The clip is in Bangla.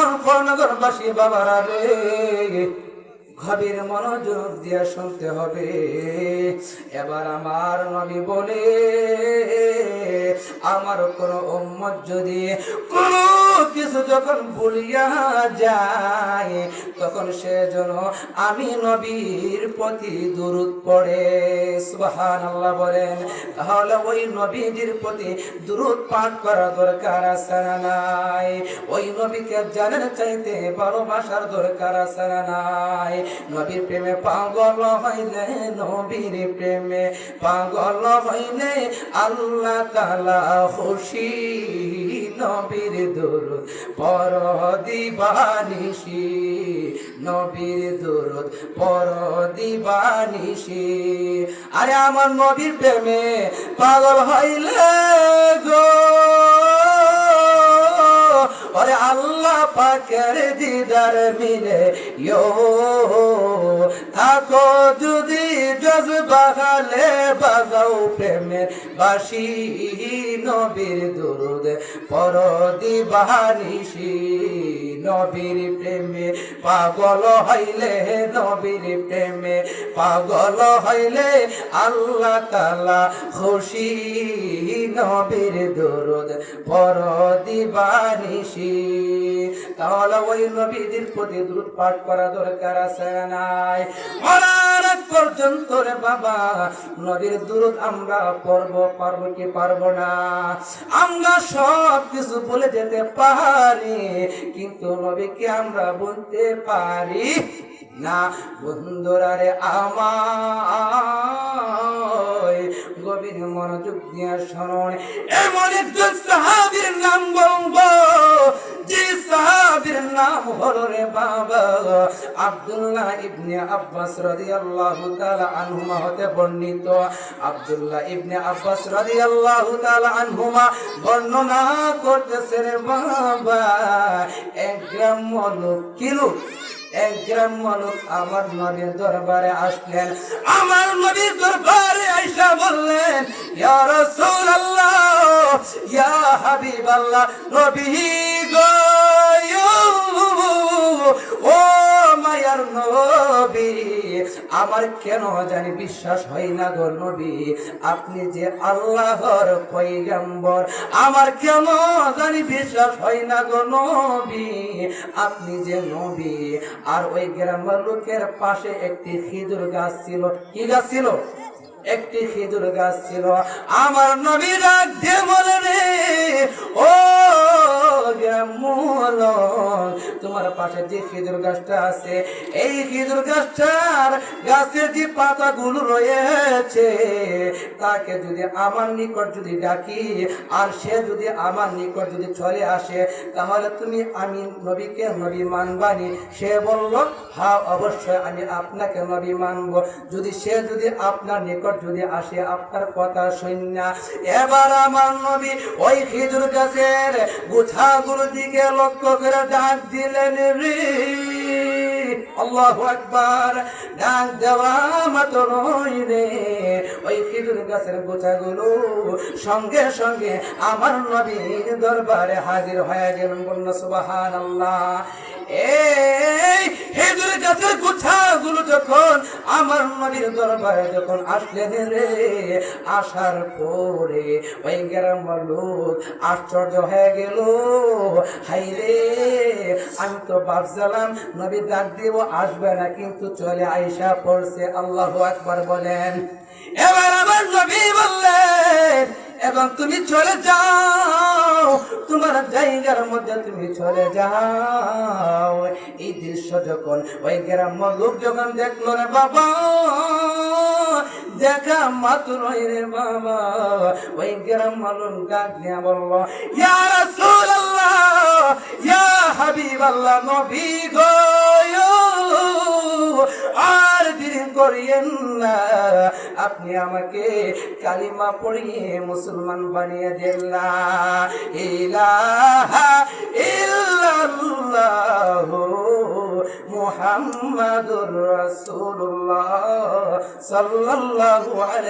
ব্রাহ্মণপুরনগরবাসী বাবারা রে, গভীর মনোযোগ দিয়ে শুনতে হবে। এবার আমার নবী বলে, আমার কোন উম্মত যদি কোন কিছু যখন ভুলিয়া যায়, তখন সে যেন আমি নবীর প্রতি দুরূদ পড়ে। সুবহানাল্লাহ বলেন। তাহলে ওই নবীজির প্রতি দুরূদ পাঠ করা দরকার আছে না নাই? ওই নবীকে জানার চাইতে ভালোবাসার দরকার আছে না নাই? নবীর প্রেমে পাগল হইলে, নবীর প্রেমে পাগল হইলে আল্লাহ তাআলা খুশি। নবীর দুরূদ পড় দিবানিশি, নবীর দুরূদ পড় দিবানিশি। আরে আমার নবীর প্রেমে পাগল হইলে গো, ওরে আল্লাহ পাকের দিদার মিলে ইয়ো। থাকো যদি জজবা গালে বাজাও প্রেমের বাঁশি, নবীর দুরূদ পড় দিবানিশি। নবীর প্রেমে পাগল হইলে, নবীর প্রেমে পাগল হইলে আল্লাহ তাআলা খুশি। নবীর দুরূদ পড় দিবানিশি। তাহলে ওই নবীর প্রতি দুরূদ পাঠ করা দরকার আছে নাই? মরার আগ পর্যন্ত রে বাবা নবীর দুরূদ আমরা পারবো কি পারবো না? আমরা সব কিছু বলে যেতে পারি, কিন্তু নবীকে আমরা বলতে পারি না। বন্ধুরা রে আমার গভীর মনোযোগ দিয়ে শুনুন। এমন একজন সাহাবীর নাম বলবো, যে সাহাবীর নাম হলো রে বাবা আব্দুল্লাহ ইবনে আব্বাস রাদিয়াল্লাহু তাআলা আনহুমা হতে বর্ণিত। আব্দুল্লাহ ইবনে আব্বাস রাদিয়াল্লাহু তাআলা আনহুমা বর্ণনা করতেছে রে বাবা, এক গ্রাম্য লোক, এক গ্রাম্য লোক আমার নবীর দরবারে আসলেন। আমার নবীর দরবারে আইসা বললেন, ইয়া রাসূলুল্লাহ, ইয়া হাবিবাল্লাহ, নবী গো, ও মায়ার নবী, আমার কেন জানি বিশ্বাস হয় না গো নবী, আপনি যে আল্লাহর পয়গম্বর। আমার কেন জানি বিশ্বাস হয় না গো নবী, আপনি যে নবী। আর ওই গ্রামের লোকের পাশে একটি খেজুর গাছ ছিল। কি গাছ ছিল? একটি খেজুর গাছ ছিল। আমার নবী ডাক দিয়ে বলে রে, ও তোমার পাশে যে খেজুর গাছটা আছে, এই খেজুর গাছের যে পাতাগুলো রয়েছে, তাকে যদি আমার নিকট যদি ডাকি, আর সে যদি আমার নিকট যদি চলে আসে, তাহলে তুমি আমি নবীকে নবী মানবানি? সে বলল, হ্যাঁ অবশ্যই আমি আপনাকে নবী মানব, যদি সে যদি আপনার নিকট যদি আসে আপনার কথা শুননা। এবার আমার নবী ওই খেজুর গাছের গুছাগুলোর দিকে লক্ষ্য করে ডাক দিলেন রে, আল্লাহু আকবার। ডাক দেওয়া মাত্র রে ওই খেজুর গাছের গোছাগুলো সঙ্গে সঙ্গে আমার নবীর দরবারে হাজির হয়ে গেলেন। বলল সুবহানাল্লাহ। এই খেজুর গাছের গোছাগুলো যখন আমার নবীর দরবারে যখন আসলেন রে, আসার পরে ওই গ্রামের লোক আশ্চর্য হয়ে গেল। হাই রে, আমি তো ভাবছিলাম নবী ডাক দিব আসবে না, কিন্তু চলে আইসা পড়ছে। আল্লাহু আকবার বলেন। এবার আমার নবী বললেন, এবং তুমি চলে যাও, তোমার জায়গার মধ্যে তুমি চলে যাও। এই দৃশ্য যখন ওই গ্রাম্য লোক যখন দেখলো রে বাবা, দেখা মাত্র রে বাবা ওই গ্রাম্য লোক ডাক দিয়া বলল, ইয়া রাসূলুল্লাহ, ইয়া হাবিবাল্লাহ, নবী গো, আর দেরি করিয়েন না, আপনি আমাকে কালিমা পড়িয়ে মুসলমান বানিয়ে দেন। লা ইলাহা ইল্লাল্লাহু মুহাম্মাদুর রাসূলুল্লাহ সাল্লাল্লাহু আলাইহি